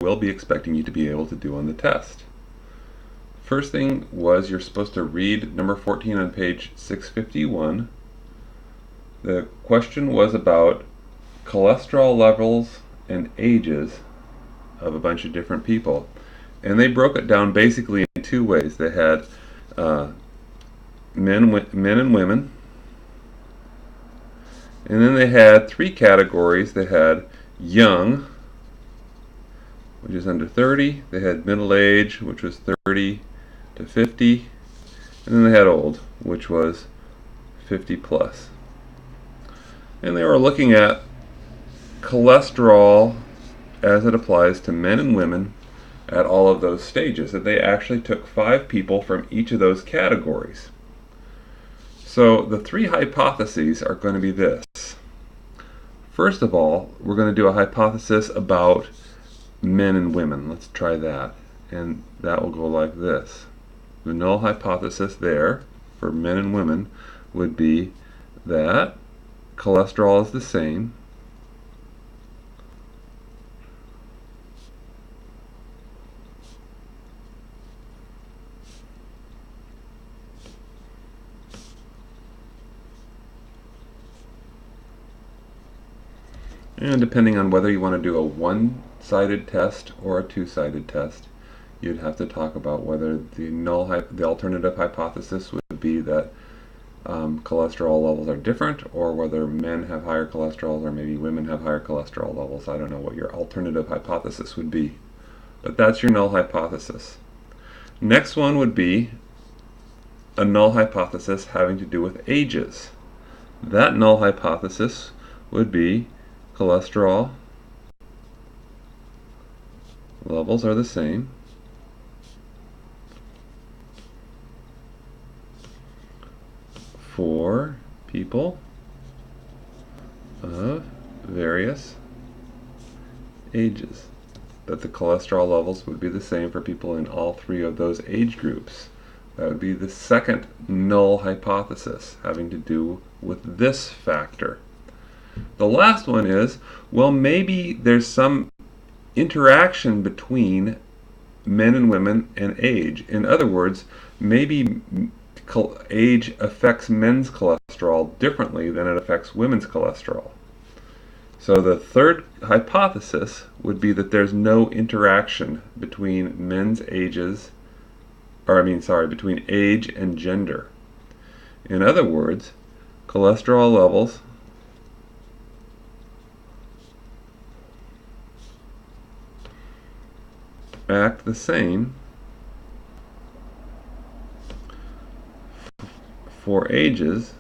will be expecting you to be able to do on the test. First thing was you're supposed to read number 14 on page 651. The question was about cholesterol levels and ages of a bunch of different people. And they broke it down basically in two ways. They had men and women. And then they had three categories. They had young, which is under 30. They had middle age, which was 30 to 50. And then they had old, which was 50 plus. And they were looking at cholesterol as it applies to men and women at all of those stages. And they actually took 5 people from each of those categories. So the 3 hypotheses are going to be this. First of all, we're going to do a hypothesis about men and women. Let's try that. And that will go like this. The null hypothesis there for men and women would be that cholesterol is the same. And depending on whether you want to do a one-sided test or a two-sided test, you'd have to talk about whether the alternative hypothesis would be that cholesterol levels are different, or whether men have higher cholesterol or maybe women have higher cholesterol levels. I don't know what your alternative hypothesis would be, but that's your null hypothesis. Next one would be a null hypothesis having to do with ages. That null hypothesis would be cholesterol levels are the same for people of various ages. That the cholesterol levels would be the same for people in all 3 of those age groups. That would be the second null hypothesis having to do with this factor. The last one is, well, maybe there's some interaction between men and women and age. In other words, maybe age affects men's cholesterol differently than it affects women's cholesterol. So the third hypothesis would be that there's no interaction between between age and gender. In other words, cholesterol levels act the same for ages.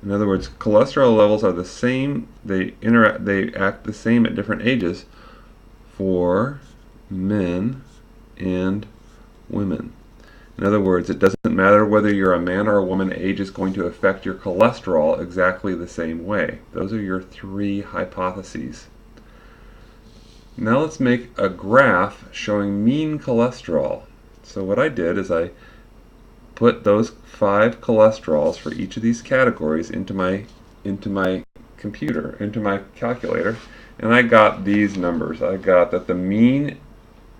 In other words, cholesterol levels are the same, they act the same at different ages for men and women. In other words, it doesn't matter whether you're a man or a woman, age is going to affect your cholesterol exactly the same way. Those are your 3 hypotheses. Now let's make a graph showing mean cholesterol. So what I did is I put those 5 cholesterols for each of these categories into my computer, into my calculator, and I got these numbers. I got that the mean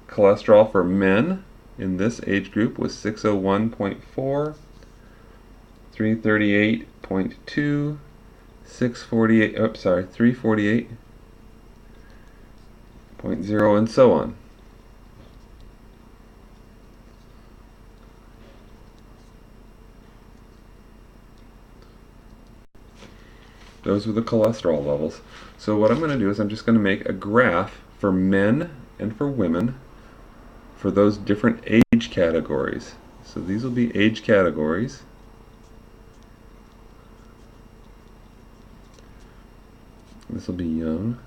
cholesterol for men in this age group was 601.4, 338.2, 348.0, and so on. Those were the cholesterol levels. So what I'm going to do is I'm just going to make a graph for men and for women for those different age categories. So these will be age categories. This will be young,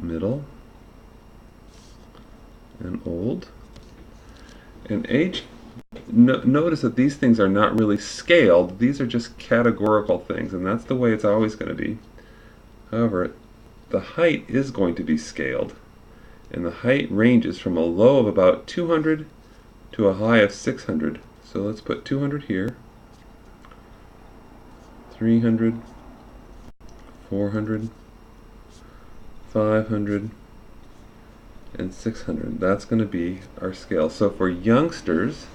middle, and old. And age, notice that these things are not really scaled. These are just categorical things, and that's the way it's always going to be. However, the height is going to be scaled, and the height ranges from a low of about 200 to a high of 600. So let's put 200 here, 300, 400, 500, and 600. That's going to be our scale. So for youngsters,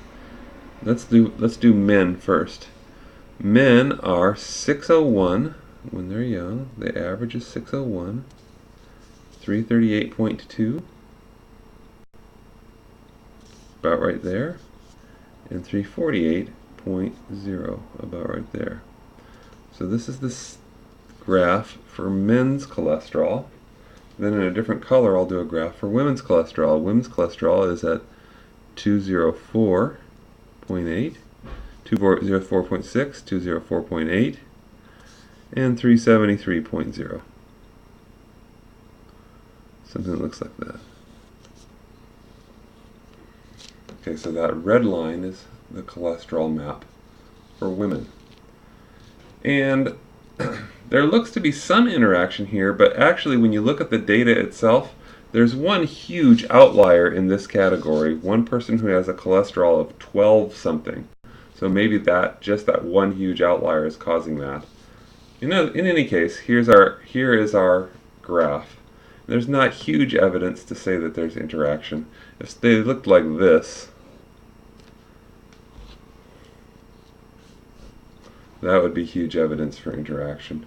let's do men first. Men are 601 when they're young. The average is 601, 338.2, about right there, and 348.0, about right there. So this is this graph for men's cholesterol. Then in a different color, I'll do a graph for women's cholesterol. Women's cholesterol is at 204.8, 204.6, 204.8, and 373.0. Something that looks like that. Okay, so that red line is the cholesterol map for women. And there looks to be some interaction here, but actually when you look at the data itself, there's one huge outlier in this category. One person who has a cholesterol of 12 something. So maybe just that one huge outlier is causing that. In any case, here is our graph. There's not huge evidence to say that there's interaction. If they looked like this, that would be huge evidence for interaction.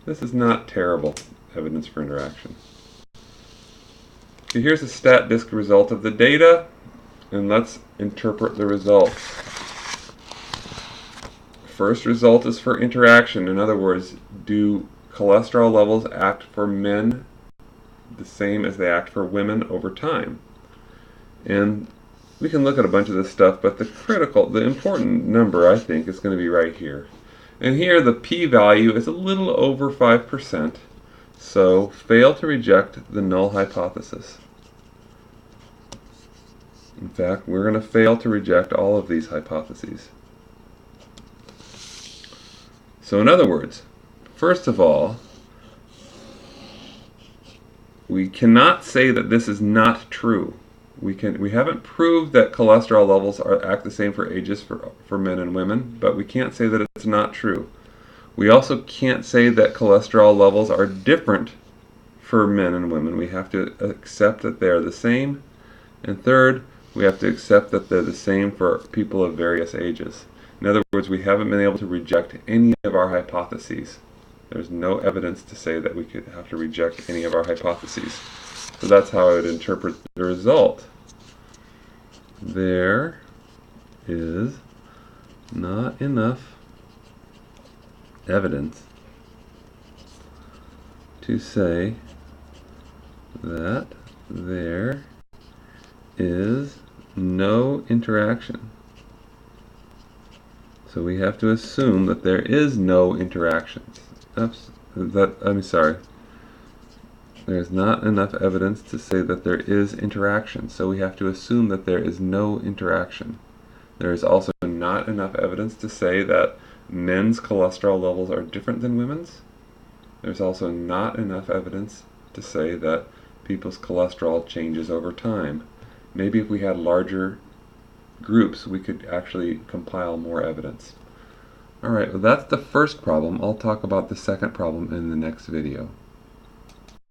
This is not terrible evidence for interaction. Okay, here's a stat disk result of the data, and let's interpret the results. First result is for interaction. In other words, do cholesterol levels act for men the same as they act for women over time? And we can look at a bunch of this stuff, but the important number, I think, is going to be right here. And here the p-value is a little over 5%, so fail to reject the null hypothesis. In fact, we're going to fail to reject all of these hypotheses. So in other words, first of all, we cannot say that this is not true. We haven't proved that cholesterol levels act the same for ages for men and women, but we can't say that it's not true. We also can't say that cholesterol levels are different for men and women. We have to accept that they're the same. And third, we have to accept that they're the same for people of various ages. In other words, we haven't been able to reject any of our hypotheses. There's no evidence to say that we could have to reject any of our hypotheses. So that's how I would interpret the result. There is not enough evidence to say that there is no interaction. So we have to assume that there is no interaction. There's not enough evidence to say that there is interaction, so we have to assume that there is no interaction. There is also not enough evidence to say that men's cholesterol levels are different than women's. There's also not enough evidence to say that people's cholesterol changes over time. Maybe if we had larger groups, we could actually compile more evidence. Alright, well that's the first problem. I'll talk about the second problem in the next video.